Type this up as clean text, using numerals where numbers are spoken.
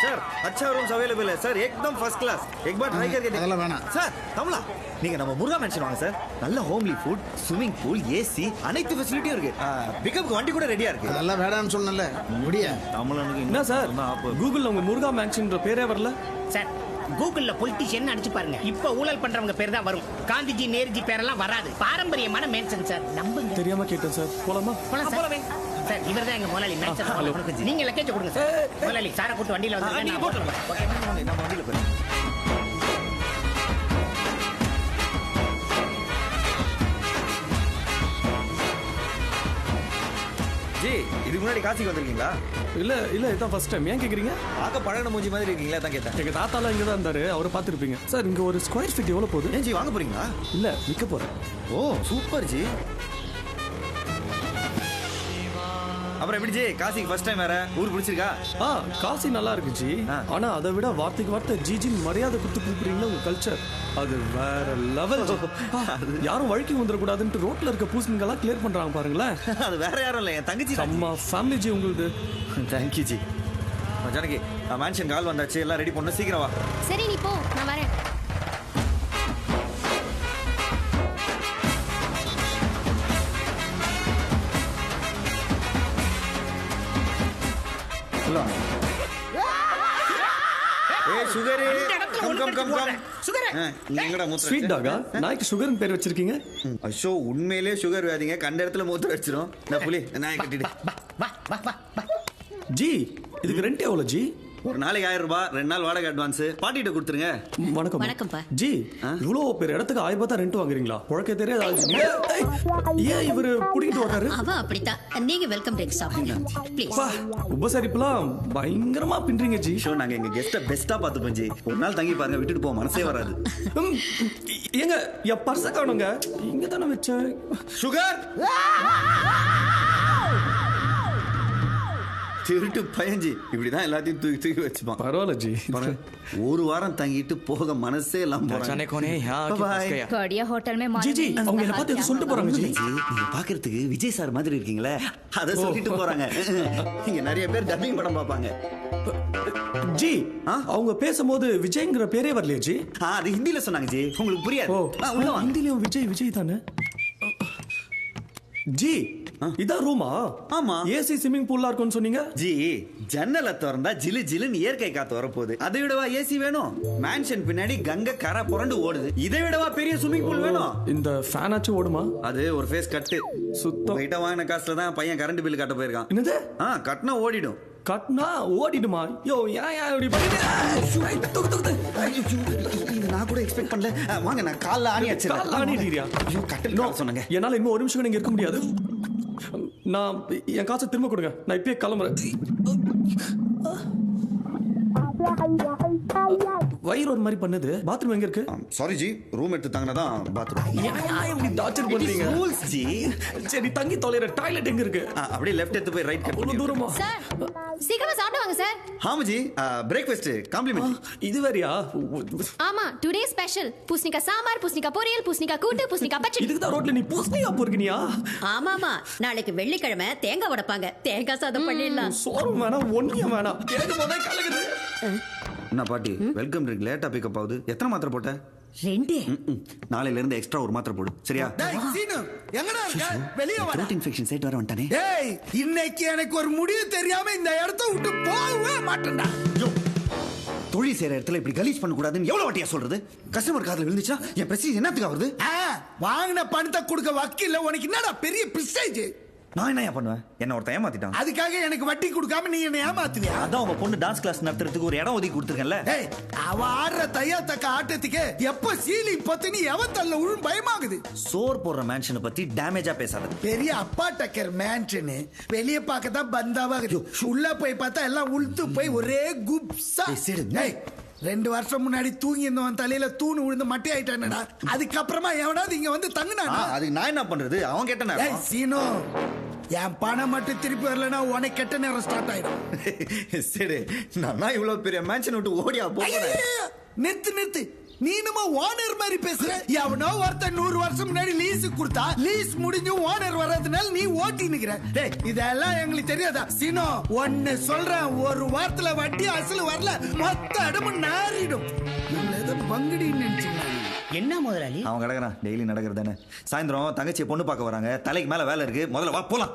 Sir अच्छा rooms available है sir एकदम फर्स्ट क्लास एक बार ट्राई करके அதெல்லாம் வேணாம். சார் தமிழா நீங்க நம்ம முருகா மென்ஷன் வாங்க சார் நல்ல homely food swimming pool AC அனைத்து ஃபெசிலிட்டியும் இருக்கு பிக்கப்க்கு வண்டி கூட ரெடியா இருக்கு அதெல்லாம் வேடான்னு சொன்னல முடியா தமிழனுக்கு என்ன சார் கூகுள்ல உங்க முருகா மேன்ஷன்ற பேரே வரல சார் கூகுள்ல பொலிட்டிஷியன் அடிச்சு பாருங்க இப்ப ஊழல் பண்றவங்க பேர் தான் வரும். காந்திஜி நேருஜி பேரெல்லாம் வராது. பாரம்பரியமான மேன்ஷன் சார், நம்புங்க. தெரியாம கேட்டேன் சார். போலாமா? போலாம் சார். சார் இவர் தான் எங்க முதலாளி மேன்ஷன். நீங்க லக்கேஜ் கொடுங்க சார். முதலாளி சாரை கூட்டு வண்டியில வந்து நீங்க போட்டுருங்க நம்ம வண்டியில போய் ஜி இதுக்கு முன்னாடி காசிக்கு வந்திருக்கீங்களா? இல்ல இல்ல இதான் ஃபர்ஸ்ட் டைம். ஏன் கேக்குறீங்க? பார்க்க பழகின மூஞ்சி மாதிரி இருக்கீங்களா தான் கேட்டேன். எங்க தாத்தாலாம் இங்க தான் இருந்தாரு, அவரை பார்த்துருப்பீங்க. சார் இங்க ஒரு ஸ்கொயர் ஃபீட் எவ்வளவு போகுது? ஏன் ஜி வாங்க போறீங்களா? இல்ல விற்க போறேன். ஓ சூப்பர் ஜி. அப்புறம் எப்படி ஜி காசிக்கு ஃபர்ஸ்ட் டைம் வேற ஊர் பிடிச்சிருக்கா? காசி நல்லா இருக்கு ஜி. ஆனா அதை விட வார்த்தைக்கு வார்த்தை ஜிஜின் மரியாதை கொடுத்து கூப்பிடுறீங்களா உங்க கல்ச்சர் அது வேற லெவல். யாரும் வழுக்கி வந்துடக்கூடாதுன்ட்டு ரோட்ல இருக்க பூசணிங்கெல்லாம் கிளியர் பண்றாங்க பாருங்களேன். அது வேற யாரும் இல்லை என் தங்கச்சி. அம்மா ஃபேமிலி ஜி உங்களுக்கு. Thank you ji. Janaki mansion call வந்தாச்சு எல்லாம் ரெடி பண்ணு சீக்கிரம் வா. சரி நீ போ நான் வரேன். ஏய் சுகர் கம் சுகர் எங்கடா மூத்திர ஸ்வீட் டாகா நாய்க்கு சுகர்னு பேர் வச்சிருக்கீங்க? ஐயோ உண்மையிலேயே சுகர் வியாதிங்க கண்ட இடத்துல மூத்திர வச்சிரும். இந்த புலி நாய் கட்டிடு. வா வா வா வா. ஜி இதுக்கு ரெண்ட் எவ்வளவு ஜி? ஒரு நாளைக்கு 1000 ரூபாய் 2 நாள் வாடகை அட்வான்ஸ் பாட்டிட்ட கொடுத்துருங்க. வணக்கம். வணக்கம்ப்பா. ஜி இவ்வளவு பேர் இடத்துக்கு 1000 ரூபாய் தான் ரெண்ட் வாங்குறீங்களா? புழக்க தெரியாது ஆளுங்க. ஏன் இவரு புடிக்கிட்டு வர்றாரு? அவ அப்படித்தான். நீங்க வெல்கம் ட்ரிங்க் சாப்பிடுங்க ப்ளீஸ். உபசரிப்புலாம் பயங்கரமா பின்றீங்க ஜி. ஷோ நாங்க எங்க கெஸ்ட பெஸ்டா பாத்துப்போம் ஜி. ஒரு நாள் தங்கி பாருங்க விட்டுட்டு போக மனசே வராது. ஏங்க என் பர்ஸ காணுங்க. இங்க தானே வச்சேன். சுகர் திருட்டு பயஞ்சி இப்படிதான் எல்லாத்தையும் தூக்கி தூக்கி வச்சுப்பான். பரவாயில்ல ஜி. ஒரு வாரம் தங்கிட்டு போக மனசே இல்லாம கடியா ஹோட்டல் में ஜி ஜி அவங்க என்ன பார்த்து எது சொல்லிட்டு போறாங்க ஜி. நீங்க பாக்குறதுக்கு விஜய் சார் மாதிரி இருக்கீங்களே அத சொல்லிட்டு போறாங்க. இங்க நிறைய பேர் டப்பிங் படம் பாப்பாங்க. ஜி அவங்க பேசும்போது விஜய்ங்கிற பேரே வரலையே ஜி. அது ஹிந்தில சொன்னாங்க ஜி உங்களுக்கு புரியாது. உள்ள ஹிந்திலயும் விஜய் விஜய் தானே ஜி. இதான் ரூமா? ஆமா. ஏசி ஸ்விமிங் பூல்லா இருக்கும்னு சொன்னீங்க ஜி. ஜன்னலை திறந்தா ஜிலு ஜிலுன்னு இயற்கை காத்து வரப்போகுது. அதை விடவா ஏசி வேணும்? மேன்ஷன் பின்னாடி கங்கை கரை புரண்டு ஓடுது. இதை விடவா பெரிய ஸ்விமிங் பூல் வேணும்? இந்த ஃபேனாச்சும் ஓடுமா? அது ஒரு ஃபேஸ் கட்டு. சுத்தம் வெயிட்டா வாங்கின காசுல தான் பையன் கரண்ட் பில் கட்ட போயிருக்கான். என்னது? கட்டினா ஓடிடும். கட்னா ஓடிடுமா? யோ ஏன் இப்படி பண்ணிட்டு? நான் கூட எக்ஸ்பெக்ட் பண்ணல. வாங்க நான் கால்ல ஆணி அடிச்சேன். கால்ல ஆணி அடிக்கிறியா? ஐயோ கட்டல சொன்னாங்க. என்னால இன்னும் ஒரு நிமிஷம் நீங்க இருக்க முடியாது. நான் என் காசை திரும்ப கொடுங்க. நான் இப்பயே கிளம்புறேன். வயிறு ஒரு மாதிரி பண்ணுது. பாத்ரூம் எங்க இருக்கு? சாரி ஜி ரூம் எடுத்து தங்கனதான் பாத்ரூம். ஏன் இப்படி டார்ச்சர் பண்றீங்க? Rules G. சரி தங்கி தொலைற டாய்லெட் எங்க இருக்கு? அப்படியே லெஃப்ட் எடுத்து போய் ரைட் கட் பண்ணி. தூரமா? சார் சீக்கிரமா சாப்பிட்டு வாங்க சார். ஆமா ஜி பிரேக்ஃபாஸ்ட் காம்ப்ளிமெண்ட். இது வேறயா? ஆமா டுடே ஸ்பெஷல் பூசணிக்கா சாம்பார், பூசணிக்கா பொரியல், பூசணிக்கா கூட்டு, பூசணிக்கா பச்சடி. இதுக்கு தான் ரோட்ல நீ பூசணிக்கா போறீனியா? ஆமாமா நாளைக்கு வெள்ளிக்கிழமை தேங்காய் உடைப்பாங்க. தேங்காய் சாதம் பண்ணிடலாம். சோறு வேணாம் ஒன்னியும் வேணாம். கேட்கும் போதே கலக்குது. என்ன பாட்டி வெல்கம் ட்ரிங்க் லேட்டா பிக்கப் ஆகுது. எத்தனை மாத்திரை போட்ட? 2. நாளையில இருந்து எக்ஸ்ட்ரா ஒரு மாத்திரை போடு சரியா? டேய் சீனு எங்கடா இருக்க? வெளிய வா. த்ரோட் இன்ஃபெக்ஷன் சைட் வர வந்துட்டானே. டேய் இன்னைக்கு எனக்கு ஒரு முடிவு தெரியாம இந்த இடத்தை விட்டு போகவே மாட்டேன்டா. தொழில் செய்யற இடத்துல இப்படி கலீஜ் பண்ண கூடாதுன்னு எவ்வளவு வாட்டியா சொல்றது? கஸ்டமர் காதுல விழுந்துச்சா என் பிரஸ்டீஜ் என்னத்துக்கு ஆகுது? வாங்கின பணத்தை கொடுக்க வக்கீல்ல உனக்கு என்னடா பெரிய பிரஸ்டீஜ்? நான் என்ன பண்ணுவேன்? என்ன ஒருத்தன் ஏமாத்திட்டான். அதுக்காக எனக்கு வட்டி கொடுக்காம நீ என்ன ஏமாத்துவியா? அதான் உங்க பொண்ணு டான்ஸ் கிளாஸ் நடத்துறதுக்கு ஒரு இடம் ஒதுக்கி கொடுத்துருக்கேன்ல. டேய் அவ ஆடுற தையா தக்க ஆட்டத்துக்கு எப்ப சீலி பத்தினி எவத்தல்ல உழும் பயமாகுது. சோர் போடுற மேன்ஷனை பத்தி டேமேஜா பேசாத. பெரிய அப்பா டக்கர் மேன்ஷனு வெளிய பார்க்கதான் பந்தாவாகுது. உள்ள போய் பார்த்தா எல்லாம் உளுத்து போய் ஒரே குப்ஸா. டேய் 2 வருஷம் முன்னாடி தூங்கி இருந்தவன் தலையில தூணு விழுந்து மட்டை ஆயிட்டானடா. அதுக்கப்புறமா எவனாவது இங்க வந்து தங்குனானா? அதுக்கு நான் என்ன பண்றது? அவன் கேட்டனா? ஏய் சீனோ என் பணம் மட்டும் திருப்பி வரலன்னா உனக்கு கெட்ட நேரம் ஸ்டார்ட் ஆயிடும். சரி நான் இவ்வளவு பெரிய மேன்ஷன் விட்டு ஓடியா போறேன். நிறுத்து நிறுத்து. நீ நம்ம ஓனர் மாதிரி பேசுற. எவனோ ஒருத்தன் 100 வருஷம் முன்னாடி லீஸ் கொடுத்தா லீஸ் முடிஞ்சு ஓனர் வர்றதுனால நீ ஓட்டி நிக்கிற. டேய் இதெல்லாம் எங்களுக்கு தெரியாதா? சினோ ஒன்னு சொல்றேன், ஒரு வாரத்துல வட்டி அசல் வரல மொத்த இடமும் நாறிடும். நம்மள ஏதோ பங்குடின்னு நினைச்சீங்களா? என்ன முதலாளி? அவன் கிடக்குறான், டெய்லி நடக்கிறது தானே. சாயந்தரம் தங்கச்சி பொண்ணு பார்க்க வராங்க, தலைக்கு மேல வேலை இருக்கு, முதல்ல வா போலாம்.